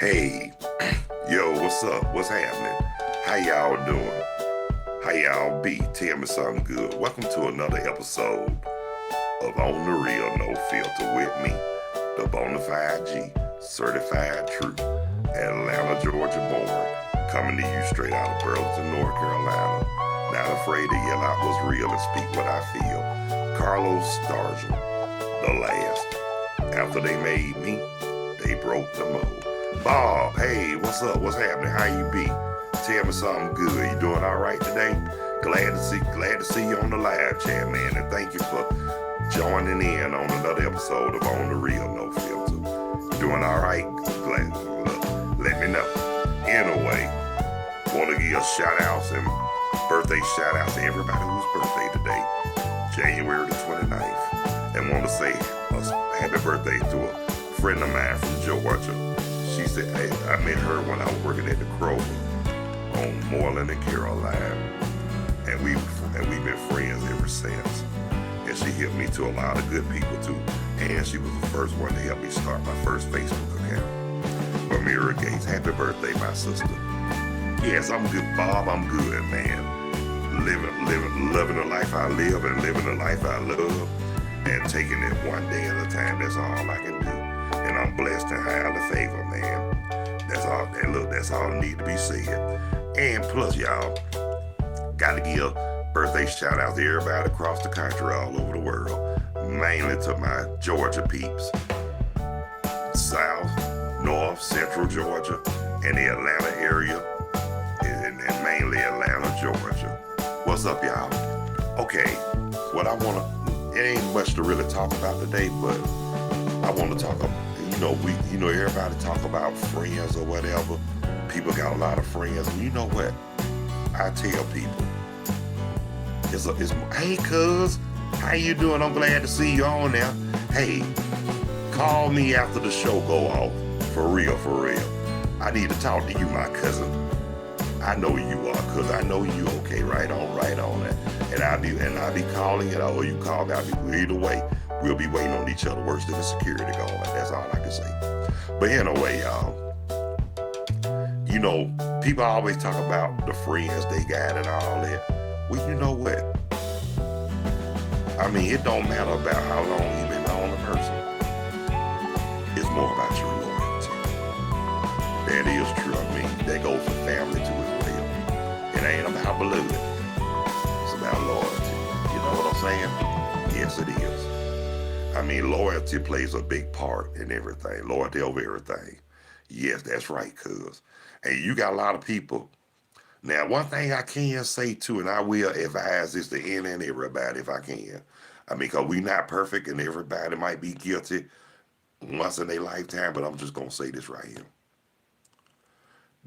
Hey, yo, what's up? What's happening? How y'all doing? How y'all be? Tell me something good. Welcome to another episode of On the Real No Filter with me, the Bonafide G, certified true, Atlanta, Georgia born, coming to you straight out of Burlington, North Carolina. Not afraid to yell out what's real and speak what I feel. Carlos Stargell, the last. After they made me, they broke the mold. Bob, hey, what's up? What's happening? How you be? Tell me something good. You doing all right today? Glad to see you on the live chat, man. And thank you for joining in on another episode of On the Real No Filter. Doing all right? Glad. Let me know. Anyway, want to give shout outs and birthday shout outs to everybody whose birthday today, January the 29th. And want to say a happy birthday to a friend of mine from Georgia. She said, hey, I met her when I was working at the Kroger on Moreland and Caroline, and we've been friends ever since. And she helped me to a lot of good people too. And she was the first one to help me start my first Facebook account. Amira Gates, happy birthday, my sister. Yes, I'm good, Bob. I'm good, man. Loving the life I live and living the life I love, and taking it one day at a time. That's all I can do. And I'm blessed and highly favored, man. That's all. And look, that's all that need to be said. And plus, y'all, got to give birthday shout out to everybody across the country, all over the world. Mainly to my Georgia peeps, South, North, Central Georgia, and the Atlanta area, and mainly Atlanta, Georgia. What's up, y'all? Okay, what I want to, it ain't much to really talk about today, but I want to talk about, everybody talk about friends or whatever. People got a lot of friends, and you know what? I tell people, hey, cuz, how you doing? I'm glad to see you on there. Hey, call me after the show go off. For real, for real. I need to talk to you, my cousin. I know you are, cuz I know you okay. Right on that. And I'll be calling it, or you call me. Either way, we'll be waiting on each other worse than a security guard. That's all I can say. But anyway, y'all, people always talk about the friends they got and all that. Well, you know what? I mean, it don't matter about how long you've been knowing a person. It's more about your loyalty. That is true. I mean, that goes for family too as well. It ain't about blood. It's about loyalty. You know what I'm saying? Yes, it is. I mean, loyalty plays a big part in everything. Loyalty over everything. Yes, that's right, cuz. And you got a lot of people. Now, one thing I can say too, and I will advise this to any and everybody if I can. I mean, because we not perfect and everybody might be guilty once in their lifetime, but I'm just going to say this right here.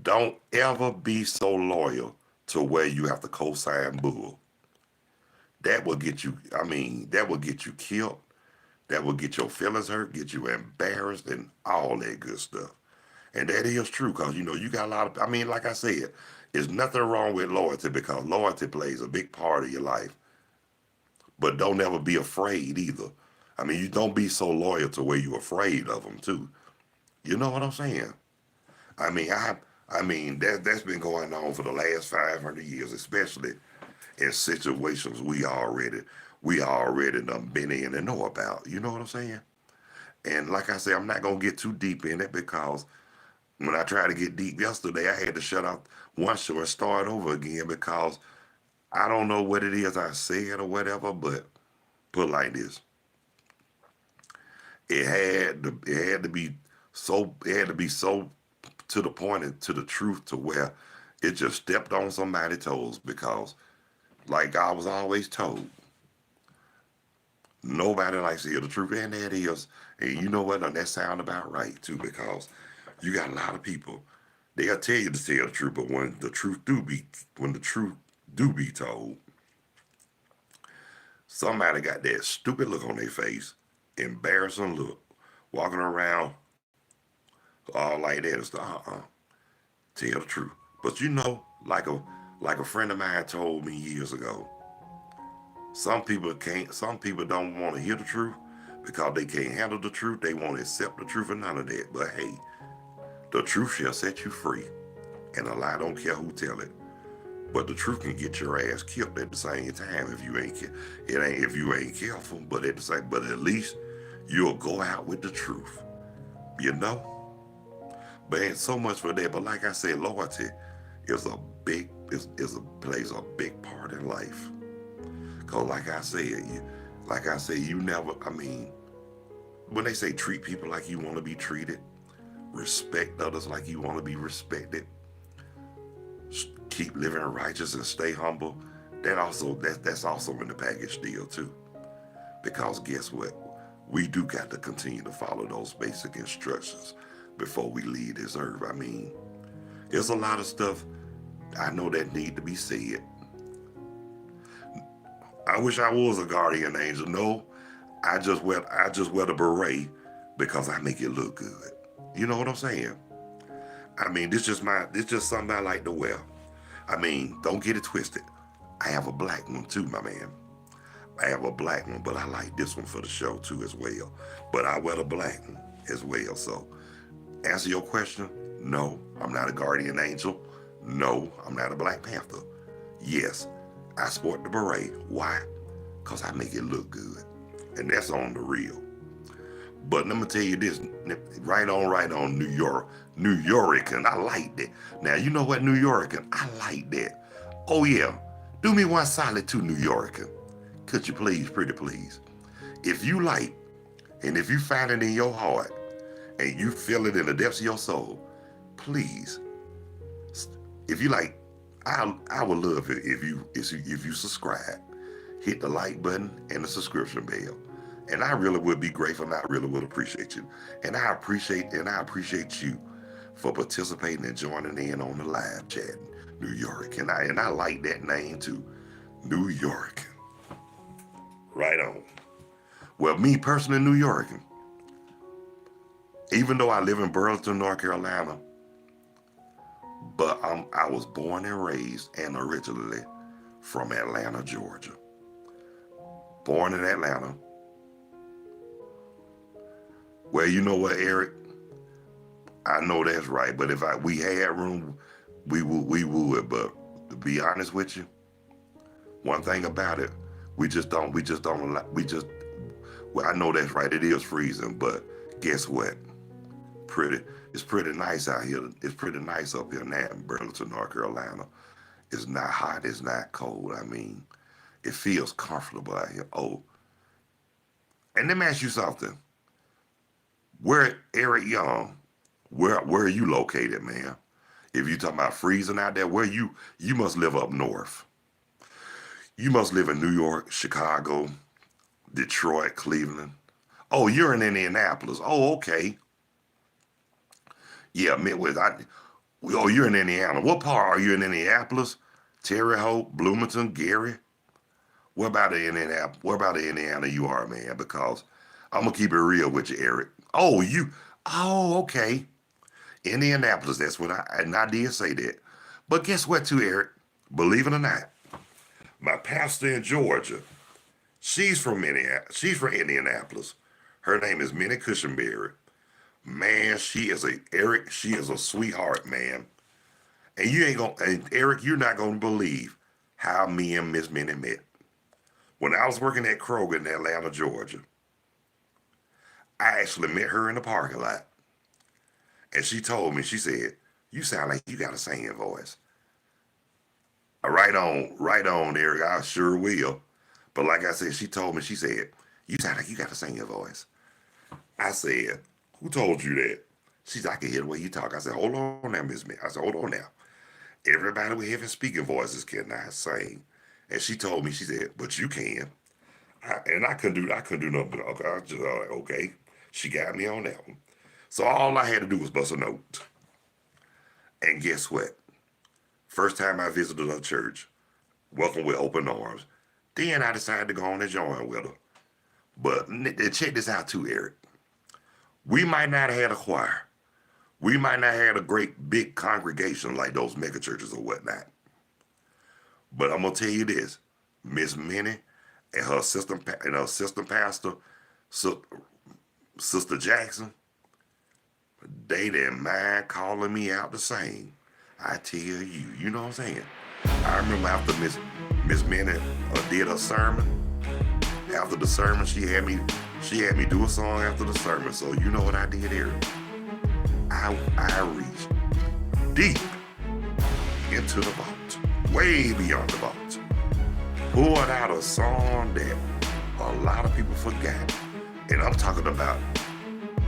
Don't ever be so loyal to where you have to co-sign bull. That will get you, that will get you killed. That will get your feelings hurt, get you embarrassed, and all that good stuff. And that is true because, you got a lot of, like I said, there's nothing wrong with loyalty because loyalty plays a big part of your life. But don't ever be afraid either. I mean, you don't be so loyal to where you're afraid of them too. You know what I'm saying? That's been going on for the last 500 years, especially in situations we already done been in and know about. You know what I'm saying? And like I said, I'm not gonna get too deep in it because when I tried to get deep yesterday, I had to shut off one show and start over again because I don't know what it is I said or whatever, but put it like this. It had to be so to the point and to the truth to where it just stepped on somebody's toes because like I was always told, nobody likes to hear the truth, and that is, and you know what, and that sound about right too, because you got a lot of people, they'll tell you to tell the truth, but when the truth do be told, somebody got that stupid look on their face, embarrassing look, walking around all like that and stuff. Tell the truth. But like a friend of mine told me years ago, some people don't want to hear the truth because they can't handle the truth. They won't accept the truth or none of that. But hey, The truth shall set you free, and a lie don't care who tell it. But the truth can get your ass killed at the same time if you ain't if you ain't careful. But at least you'll go out with the truth, you know. But ain't so much for that. But like I said, loyalty plays a big part in life. Cause like I said, you never. I mean, when they say treat people like you want to be treated, respect others like you want to be respected, keep living righteous and stay humble. That's also in the package deal too. Because guess what? We do got to continue to follow those basic instructions before we leave this earth. I mean, there's a lot of stuff I know that need to be said. I wish I was a guardian angel. No, I just wear the beret because I make it look good. You know what I'm saying? I mean, this just something I like to wear. I mean, don't get it twisted. I have a black one too, my man. I have a black one, but I like this one for the show too as well. But I wear the black one as well. So, answer your question, no, I'm not a guardian angel. No, I'm not a Black Panther. Yes, I sport the beret. Why? Because I make it look good. And that's on the real. But let me tell you this, right on, New Yorican. I like that. Now, you know what, New Yorican? I like that. Oh, yeah. Do me one solid too, New Yorican. Could you please, pretty please? If you like, and if you find it in your heart, and you feel it in the depths of your soul, please, if you like, I would love it if you subscribe, hit the like button and the subscription bell. And I really would be grateful, and I really would appreciate you. And I appreciate you for participating and joining in on the live chat, New York. And I like that name too, New York. Right on. Well, me personally, New York, even though I live in Burlington, North Carolina, but I was born and raised and originally from Atlanta, Georgia. Born in Atlanta. Well, you know what, Eric? I know that's right, but if we had room, we would. But to be honest with you, one thing about it, well, I know that's right. It is freezing, but guess what? It's pretty nice out here. It's pretty nice up here now in Burlington, North Carolina. It's not hot. It's not cold. I mean, it feels comfortable out here. Oh, and let me ask you something. Eric Young, where are you located, man? If you talking about freezing out there, you must live up north. You must live in New York, Chicago, Detroit, Cleveland. Oh, you're in Indianapolis. Oh, okay. Yeah, Midwest. You're in Indiana. What part are you in? Indianapolis, Terre Haute, Bloomington, Gary? What about the Indiana you are, man? Because I'm gonna keep it real with you, Eric. Oh, okay. Indianapolis, that's what I did say that. But guess what too, Eric? Believe it or not, my pastor in Georgia, she's from Indianapolis. Her name is Minnie Cushenberry. Man, she is a sweetheart, man. And Eric, you're not gonna believe how me and Miss Minnie met. When I was working at Kroger in Atlanta, Georgia, I actually met her in the parking lot. And she told me, she said, you sound like you got a singing voice. Right on, Eric, I sure will. But like I said, she told me, she said, you sound like you got a singing voice. I said, who told you that? She said, I can hear the way you talk. I said, hold on now, Miss Minnie. I said, hold on now. Everybody with having speaking voices cannot sing. And she told me, she said, but you can. I couldn't do nothing. Okay, I just okay. She got me on that one. So all I had to do was bust a note. And guess what? First time I visited a church, welcome with open arms. Then I decided to go on and join with her. But check this out too, Eric. We might not have had a choir. We might not have had a great big congregation like those mega churches or whatnot. But I'm gonna tell you this, Miss Minnie and her assistant pastor, Sister Jackson, They didn't mind calling me out to sing. I tell you, you know what I'm saying? I remember after Miss Minnie did her sermon. After the sermon, she had me do a song after the sermon. So you know what I did here? I reached deep into the vault, way beyond the vault, pulled out a song that a lot of people forgot, and I'm talking about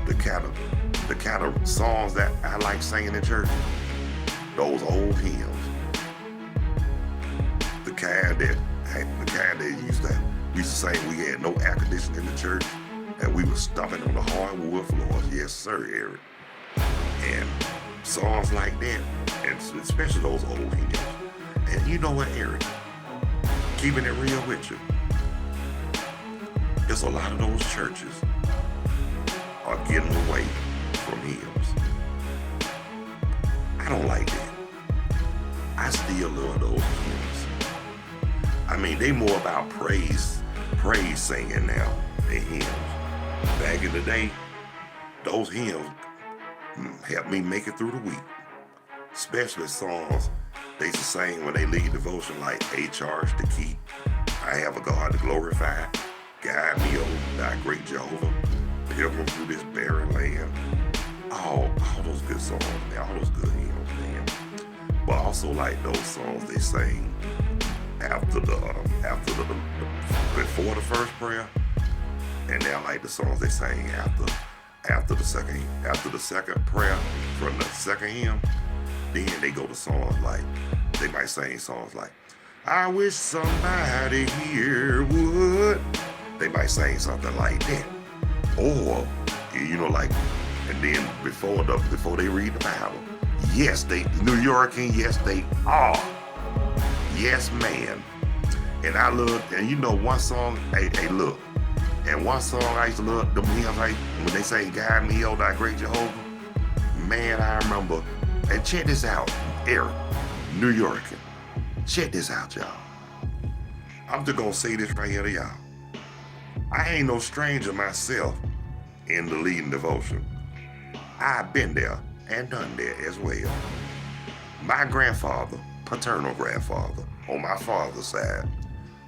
the kind of songs that I like singing in church. Those old hymns, the kind that we used to sing. We had no air conditioning in the church, and we were stomping on the hardwood floors. Yes, sir, Eric. And songs like that, and especially those old hymns. And you know what, Eric? Keeping it real with you, there's a lot of those churches are getting away from hymns. I don't like that. I still love those hymns. I mean, they more about praise singing now than hymns. Back in the day, those hymns helped me make it through the week. Especially songs they used to sing when they lead devotion, like A Charge to Keep, I Have a God to Glorify, Guide Me, O Thy Great Jehovah, Pilgrim Through This Barren Land. All those good songs, man, all those good hymns, man. But also like those songs they sing before the first prayer, and then like the songs they sang after the second prayer from the second hymn. Then they go to songs like, they might sing songs like, I wish somebody here would. They might sing something like that. Or, you know, like, and then before they read the Bible, yes, they New Yorker, yes, they are. Yes, man. And I love, and you know one song, hey, look. And one song I used to love, them hymns, like, when they say, Guide Me, O Thy Great Jehovah. Man, I remember. And check this out, Eric, New Yorker. Check this out, y'all. I'm just gonna say this right here to y'all. I ain't no stranger myself in the leading devotion. I've been there and done that as well. My grandfather, paternal grandfather, on my father's side,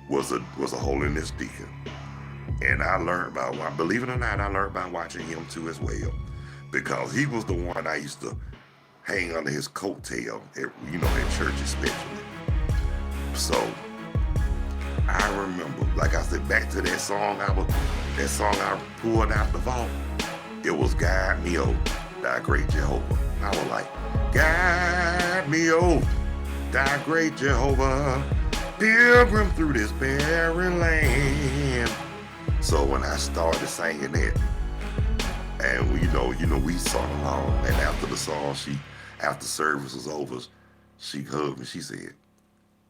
was a holiness deacon. And I learned believe it or not, I learned by watching him too as well. Because he was the one I used to hang under his coattail, you know, in church especially. So I remember, like I said, back to that song I pulled out the vault. It was Guide Me, O Thy Great Jehovah. I was like, Guide me, O Thy Great Jehovah, pilgrim through this barren land. So when I started singing that, and you know, we sung along, and after the song, after service was over, she hugged me. She said,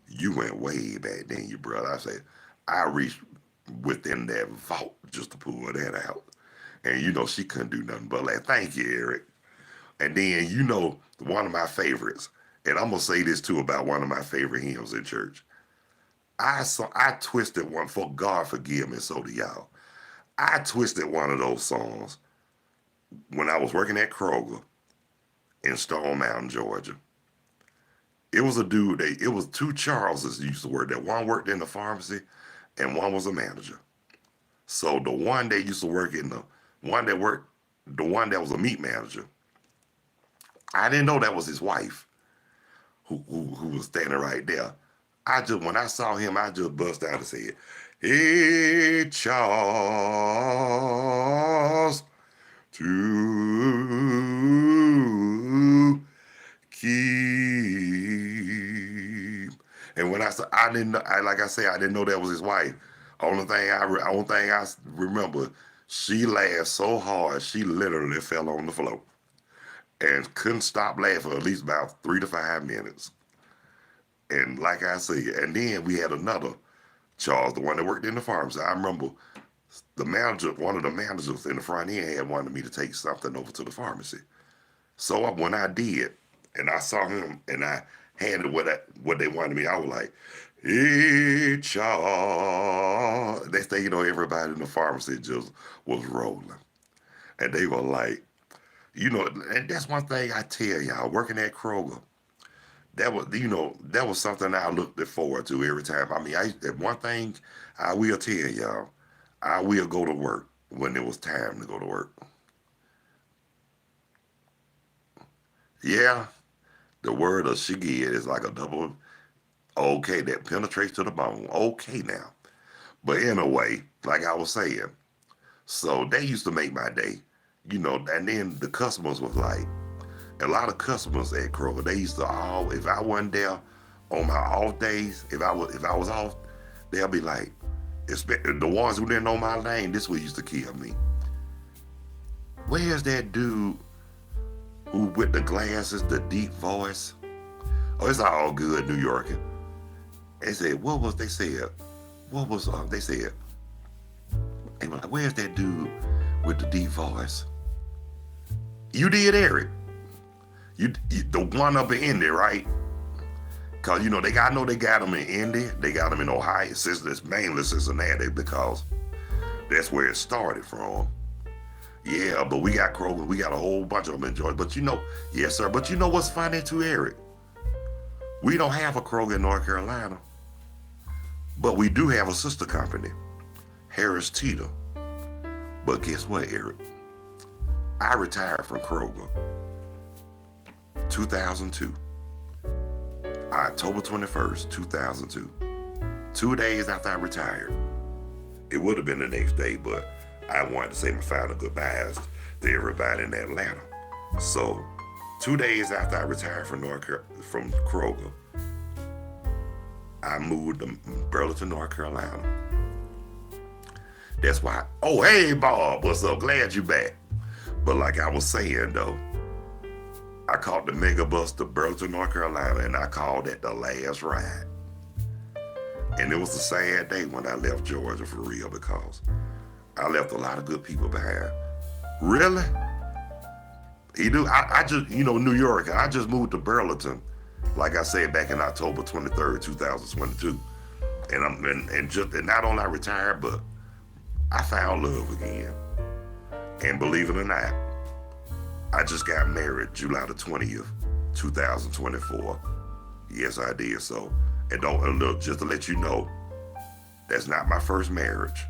you went way back then, you brother. I said, I reached within that vault just to pull that out. And you know, she couldn't do nothing but like, thank you, Eric. And then, you know, one of my favorites, and I'm going to say this too about one of my favorite hymns in church. I twisted one, for God forgive me, so do y'all. I twisted one of those songs when I was working at Kroger in Stone Mountain, Georgia. It was a dude, it was two Charleses used to work there. One worked in the pharmacy and one was a manager. So the one that used to work the one that was a meat manager, I didn't know that was his wife who was standing right there. When I saw him, I just bust out and said, hey, Charles, to keep. And when I said, I didn't know that was his wife. Only thing I remember, she laughed so hard, she literally fell on the floor and couldn't stop laughing for at least about 3 to 5 minutes. And like I said, and then we had another Charles, the one that worked in the pharmacy. I remember one of the managers in the front end had wanted me to take something over to the pharmacy. So when I did, and I saw him, and I handed what they wanted me, I was like, hey, Charles. Next thing you know, everybody in the pharmacy just was rolling. And they were like, And that's one thing I tell y'all, working at Kroger, that was something I looked forward to every time. I mean, one thing I will tell y'all, I will go to work when it was time to go to work. Yeah, the word of shigid is like a double okay that penetrates to the bone. Okay now. But anyway, like I was saying, so they used to make my day, and then the customers was like, a lot of customers at Kroger, they used to if I wasn't there on my off days, if I was off, they'll be like, the ones who didn't know my name, this what used to kill me. Where's that dude who with the glasses, the deep voice? Oh, it's all good, New Yorker. They said, they said, they were like, where's that dude with the deep voice? You did, Eric. You the one up in Indy, right? Cause I know they got them in Indy, they got them in Ohio, mainly Cincinnati, because that's where it started from. Yeah, but we got Kroger, we got a whole bunch of them in Georgia. But yes, sir. But you know what's funny too, Eric? We don't have a Kroger in North Carolina, but we do have a sister company, Harris Teeter. But guess what, Eric? I retired from Kroger 2002. October 21st, 2002. 2 days after I retired. It would have been the next day, but I wanted to say my final goodbyes to everybody in Atlanta. So 2 days after I retired from Kroger, I moved to Burlington, North Carolina. That's why. Oh, hey, Bob, what's up? Glad you back. But like I was saying, though, I caught the mega bus to Burlington, North Carolina, and I called it the last ride. And it was a sad day when I left Georgia for real, because I left a lot of good people behind. Really? I just, New York, I just moved to Burlington, like I said, back in October 23rd, 2022. And not only I retired, but I found love again. And believe it or not, I just got married July the 20th, 2024. Yes, I did. So, and just to let you know, that's not my first marriage.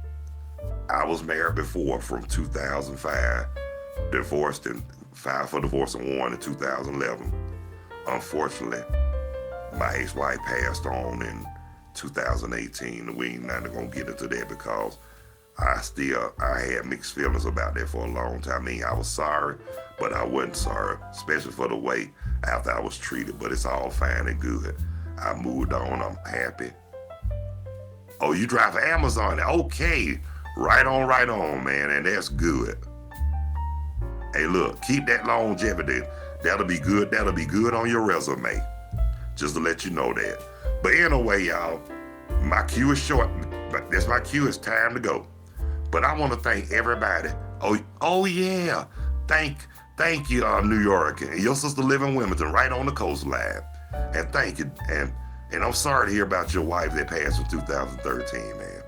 I was married before from 2005, divorced and filed for divorce and won in 2011. Unfortunately, my ex-wife passed on in 2018. We ain't not gonna get into that because I had mixed feelings about that for a long time. I mean, I was sorry, but I wasn't sorry, especially for the way after I was treated. But it's all fine and good. I moved on. I'm happy. Oh, you drive for Amazon? Okay. Right on, man. And that's good. Hey, look, keep that longevity. That'll be good. That'll be good on your resume. Just to let you know that. But anyway, y'all, my cue is short. But that's my cue. It's time to go. But I want to thank everybody. Oh yeah. Thank you, New York. And your sister live in Wilmington, right on the coastline. And thank you. And I'm sorry to hear about your wife that passed in 2013, man.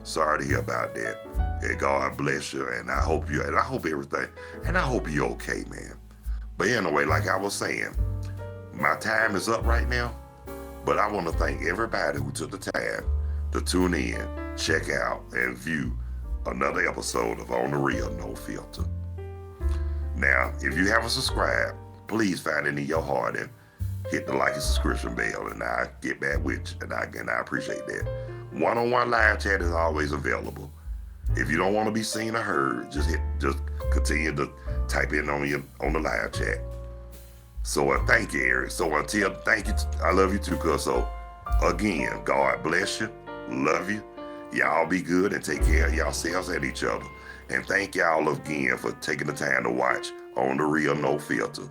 Sorry to hear about that. And God bless you. And I hope everything. And I hope you're okay, man. But anyway, like I was saying, my time is up right now. But I want to thank everybody who took the time to tune in, check out, and view another episode of On the Real No Filter. Now, if you haven't subscribed, please find it in your heart and hit the like and subscription bell, and I'll get back with you, and I appreciate that. One-on-one live chat is always available. If you don't want to be seen or heard, just continue to type in on the live chat. So thank you, Eric. Thank you. I love you too, cuz. So again, God bless you. Love you. Y'all be good and take care of yourselves and each other. And thank y'all again for taking the time to watch On the Real No Filter.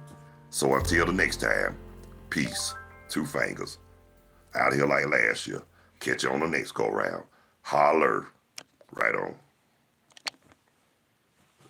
So until the next time, peace. 2 fingers. Out here like last year. Catch you on the next go round. Holler. Right on.